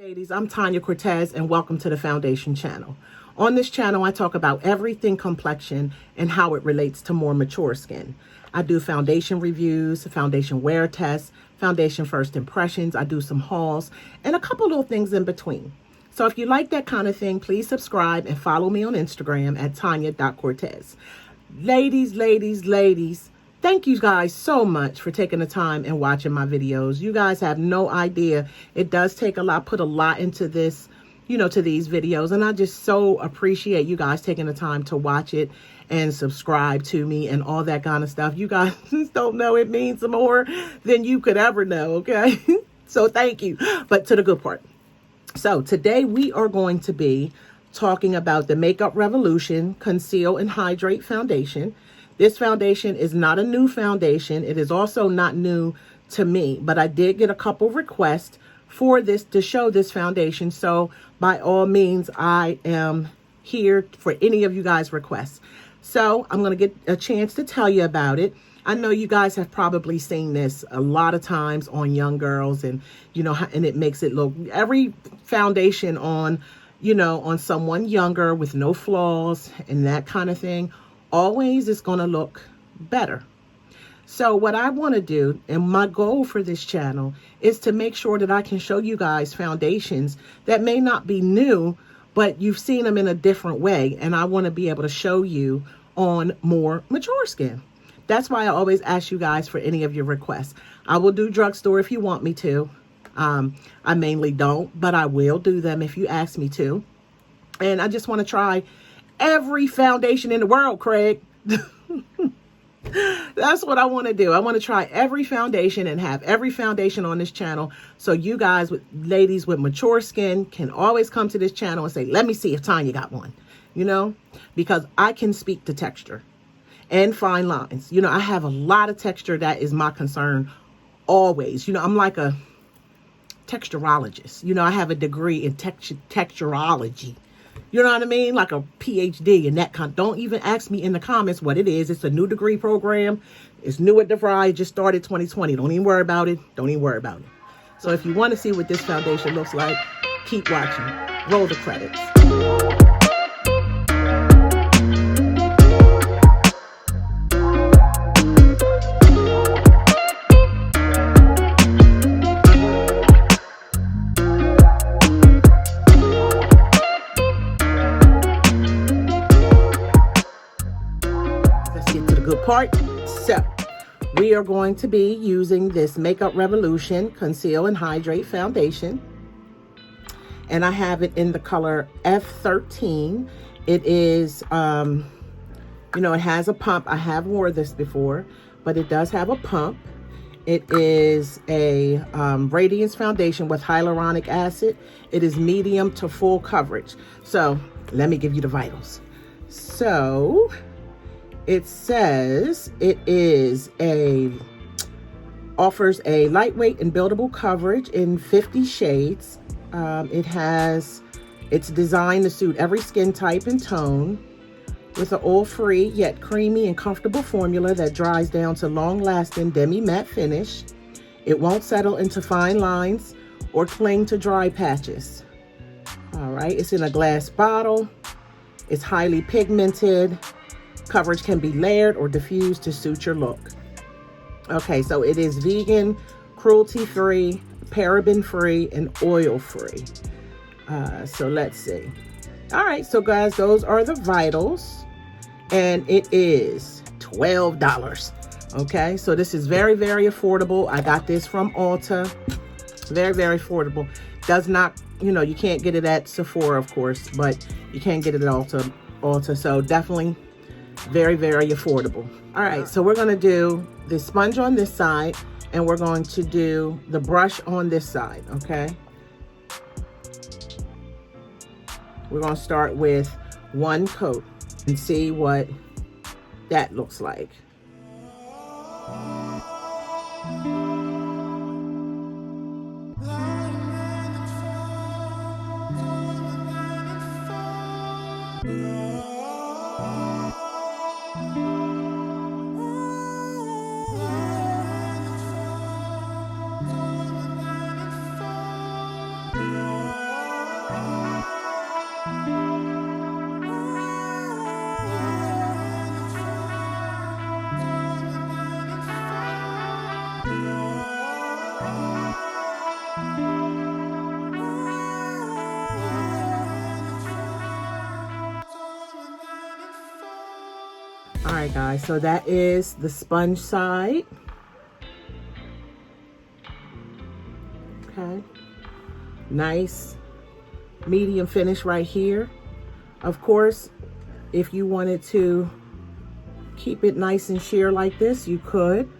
Ladies, I'm Tanya Cortez and welcome to the Foundation channel. On this channel, I talk about everything complexion and how it relates to more mature skin. I do foundation reviews, foundation wear tests, foundation first impressions. I do some hauls and a couple little things in between. So if you like that kind of thing, please subscribe and follow me on Instagram at tanya.cortez. Ladies, thank you guys so much for taking the time and watching my videos. You guys have no idea. It does take a lot, put a lot into this, to these videos. And I just so appreciate you guys taking the time to watch it and subscribe to me and all that kind of stuff. You guys don't know, it means more than you could ever know, okay? So thank you. But to the good part. So today we are going to be talking about the Makeup Revolution Conceal and Hydrate Foundation. This foundation is not a new foundation. It is also not new to me, but I did get a couple requests for this to show this foundation. So by all means, I am here for any of you guys' requests. So I'm going to get a chance to tell you about it. I know you guys have probably seen this a lot of times on young girls and, and it makes it look, every foundation on, on someone younger with no flaws and that kind of thing, always is going to look better. So what I want to do, and my goal for this channel, is to make sure that I can show you guys foundations that may not be new, but you've seen them in a different way. And I want to be able to show you on more mature skin. That's why I always ask you guys for any of your requests. I will do drugstore if you want me to. I mainly don't, but I will do them if you ask me to. And I just want to try every foundation in the world, Craig. That's what I want to do. I want to try every foundation and have every foundation on this channel. So you guys, ladies with mature skin, can always come to this channel and say, let me see if Tanya got one, because I can speak to texture and fine lines. I have a lot of texture. That is my concern always. I'm like a texturologist. I have a degree in texturology. You know what I mean? Like a PhD in that kind. Don't even ask me in the comments what it is. It's a new degree program. It's new at DeVry. Just started 2020. Don't even worry about it. Don't even worry about it. So if you want to see what this foundation looks like, keep watching. Roll the credits. Part. So we are going to be using this Makeup Revolution Conceal and Hydrate Foundation, and I have it in the color F13. It is it has a pump. I have worn this before, but it does have a pump. It is a radiance foundation with hyaluronic acid. It is medium to full coverage. So let me give you the vitals. So it says it offers a lightweight and buildable coverage in 50 shades. It's designed to suit every skin type and tone with an oil-free yet creamy and comfortable formula that dries down to long-lasting demi-matte finish. It won't settle into fine lines or cling to dry patches. All right, it's in a glass bottle. It's highly pigmented. Coverage can be layered or diffused to suit your look. Okay, so it is vegan, cruelty-free, paraben-free, and oil-free. So let's see. All right, so guys, those are the vitals, and it is $12. Okay, so this is very, very affordable. I got this from Ulta. Very, very affordable. Does not, you can't get it at Sephora, of course, but you can get it at Ulta. So definitely very, very affordable. All right, so we're going to do the sponge on this side and we're going to do the brush on this side. Okay, we're going to start with one coat and see what that looks like. All right, guys, so that is the sponge side. Okay. Nice medium finish right here. Of course, if you wanted to keep it nice and sheer like this, you could,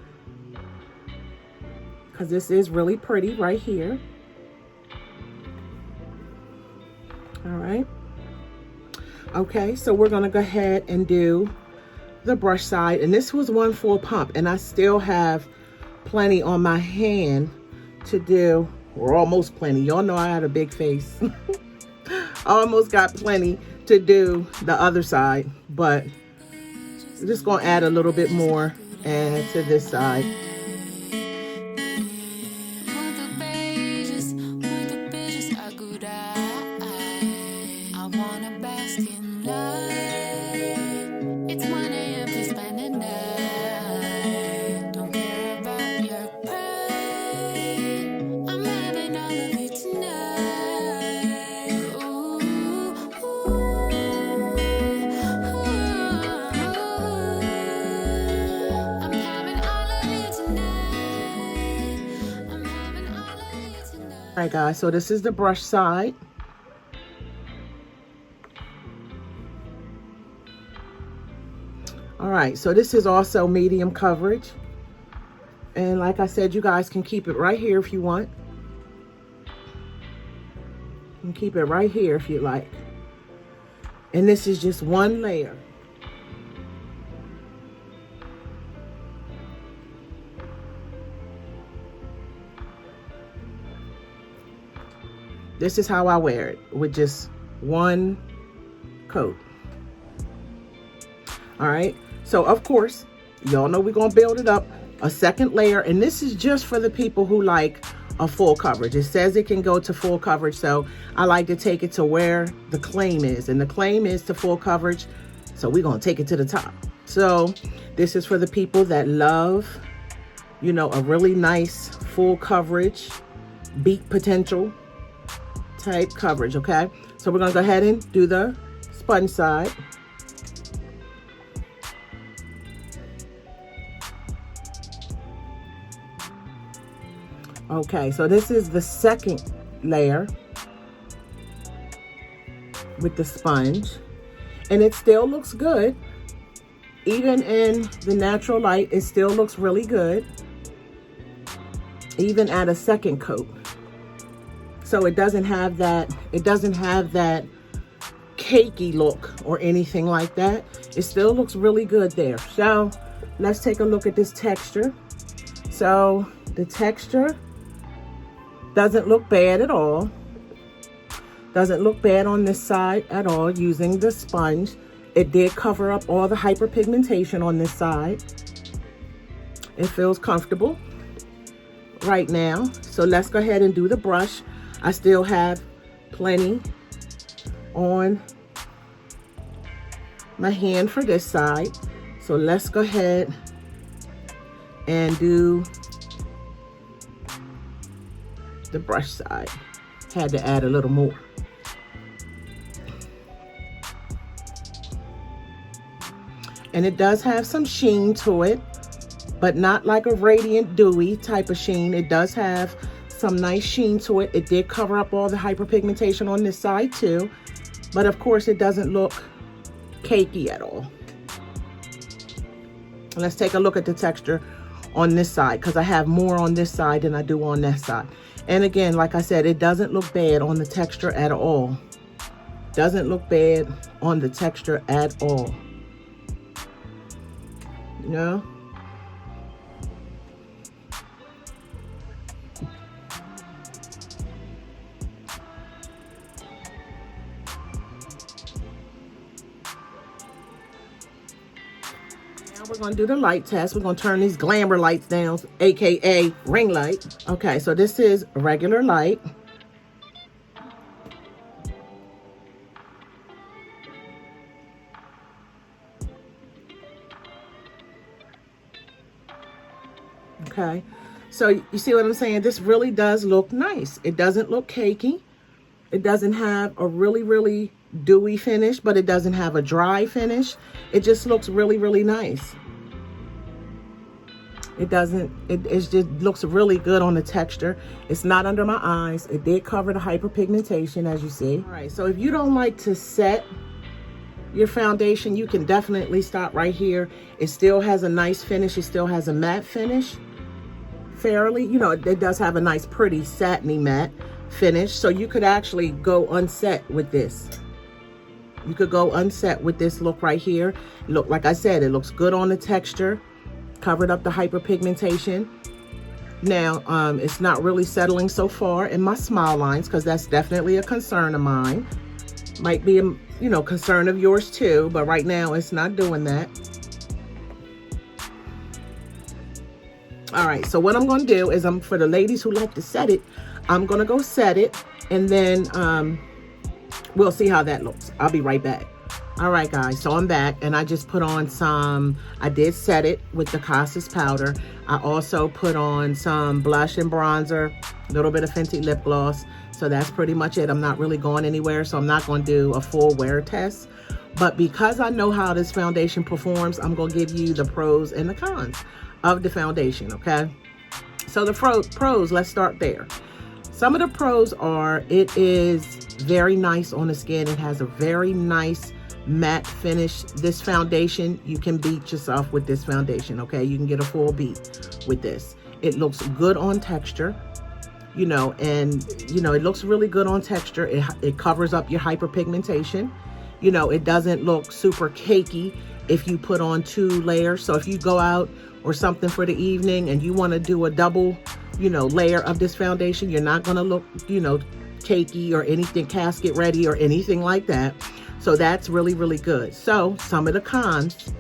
because this is really pretty right here. All right. Okay, so we're gonna go ahead and do the brush side, and this was one full pump, and I still have plenty on my hand to do, or almost plenty. Y'all know I had a big face. I almost got plenty to do the other side, but I'm just gonna add a little bit more and to this side. All right, guys, so this is the brush side. All right, so this is also medium coverage. And like I said, you guys can keep it right here if you want. You can keep it right here if you like. And this is just one layer. This is how I wear it, with just one coat. All right, so of course, y'all know we're gonna build it up a second layer, and this is just for the people who like a full coverage. It says it can go to full coverage, so I like to take it to where the claim is, and the claim is to full coverage, so we're gonna take it to the top. So this is for the people that love, you know, a really nice full coverage, beat potential type coverage. Okay, so we're gonna go ahead and do the sponge side. Okay, so this is the second layer with the sponge, and it still looks good. Even in the natural light, it still looks really good, even at a second coat. So it doesn't have that cakey look or anything like that. It still looks really good there. So let's take a look at this texture. So the texture doesn't look bad at all. Doesn't look bad on this side at all using the sponge. It did cover up all the hyperpigmentation on this side. It feels comfortable right now. So let's go ahead and do the brush. I still have plenty on my hand for this side. So let's go ahead and do the brush side. Had to add a little more. And it does have some sheen to it, but not like a radiant dewy type of sheen. It does have some nice sheen to it. It did cover up all the hyperpigmentation on this side too, but of course it doesn't look cakey at all. Let's take a look at the texture on this side, because I have more on this side than I do on that side. And again, like I said, it doesn't look bad on the texture at all. Doesn't look bad on the texture at all. You know? We're going to do the light test. We're going to turn these glamour lights down, aka ring light. Okay, so this is a regular light. Okay, so you see what I'm saying? This really does look nice. It doesn't look cakey. It doesn't have a really dewy finish, but it doesn't have a dry finish. It just looks really, really nice. It doesn't, it just looks really good on the texture. It's not under my eyes. It did cover the hyperpigmentation, as you see. All right, so if you don't like to set your foundation, you can definitely stop right here. It still has a nice finish. It still has a matte finish, fairly. You know, it does have a nice, pretty, satiny matte finish. So you could actually go unset with this. You could go unset with this look right here. Look, like I said, it looks good on the texture. Covered up the hyperpigmentation. Now, it's not really settling so far in my smile lines, because that's definitely a concern of mine. Might be a, you know, concern of yours too, but right now it's not doing that. All right, so what I'm going to do is, for the ladies who like to set it, I'm going to go set it, and then we'll see how that looks. I'll be right back. All right, guys, so I'm back, and I just put on some, I did set it with the Costas powder. I also put on some blush and bronzer, a little bit of Fenty lip gloss. So that's pretty much it. I'm not really going anywhere, so I'm not going to do a full wear test. But because I know how this foundation performs, I'm going to give you the pros and the cons of the foundation, okay? So the pros, let's start there. Some of the pros are, it is very nice on the skin. It has a very nice matte finish. This foundation, you can beat yourself with this foundation, okay? You can get a full beat with this. It looks good on texture, you know, and you know, it looks really good on texture. It covers up your hyperpigmentation. You know, it doesn't look super cakey if you put on 2 layers. So if you go out or something for the evening and you want to do a double, you know, layer of this foundation, you're not going to look, you know, cakey or anything, casket ready or anything like that. So that's really, really good. So some of the cons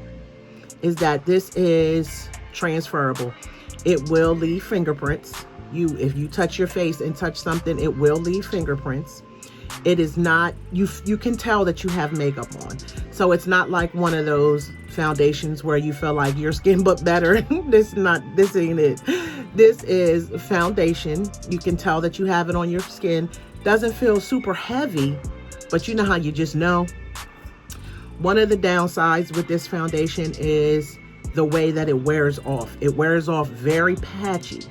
is that this is transferable. It will leave fingerprints. If you touch your face and touch something, it will leave fingerprints. It is not, you can tell that you have makeup on. So it's not like one of those foundations where you feel like your skin look better. This ain't it. This is foundation. You can tell that you have it on your skin. Doesn't feel super heavy, but you know how you just know. One of the downsides with this foundation is the way that it wears off. It wears off very patchy,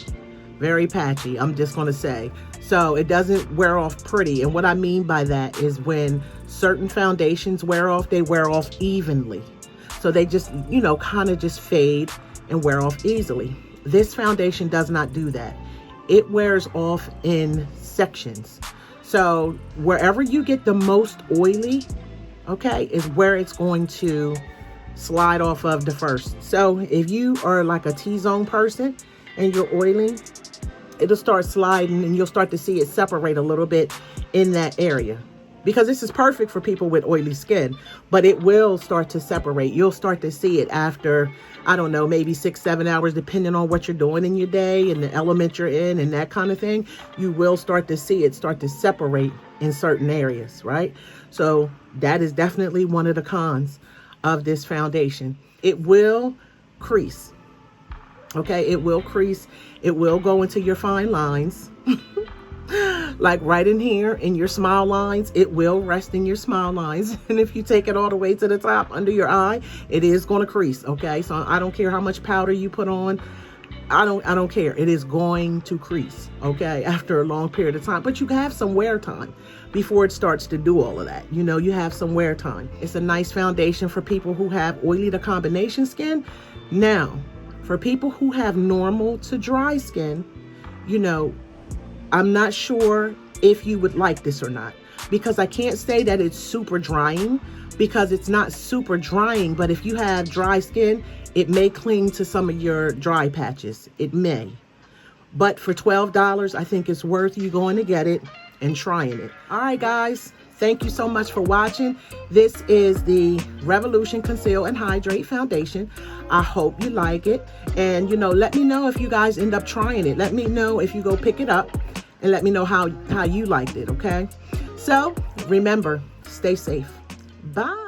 I'm just going to say. So it doesn't wear off pretty. And what I mean by that is when certain foundations wear off, they wear off evenly. So they just, you know, kind of just fade and wear off easily. This foundation does not do that. It wears off in sections. So wherever you get the most oily, okay, is where it's going to slide off of the first. So if you are like a T-zone person and you're oiling, it'll start sliding and you'll start to see it separate a little bit in that area. Because this is perfect for people with oily skin, but it will start to separate. You'll start to see it after, I don't know, maybe 6-7 hours, depending on what you're doing in your day and the element you're in and that kind of thing. You will start to see it start to separate in certain areas, right? So that is definitely one of the cons of this foundation. It will crease, okay? It will crease. It will go into your fine lines. Like right in here in your smile lines, it will rest in your smile lines. And if you take it all the way to the top under your eye, it is going to crease, okay? So I don't care how much powder you put on. I don't care. It is going to crease, okay, after a long period of time. But you have some wear time before it starts to do all of that. You know, you have some wear time. It's a nice foundation for people who have oily to combination skin. Now, for people who have normal to dry skin, you know, I'm not sure if you would like this or not, because I can't say that it's super drying, because it's not super drying. But if you have dry skin, it may cling to some of your dry patches. It may. But for $12, I think it's worth you going to get it and trying it. All right, guys. Thank you so much for watching. This is the Revolution Conceal and Hydrate Foundation. I hope you like it. And, you know, let me know if you guys end up trying it. Let me know if you go pick it up and let me know how you liked it, okay? So, remember, stay safe. Bye.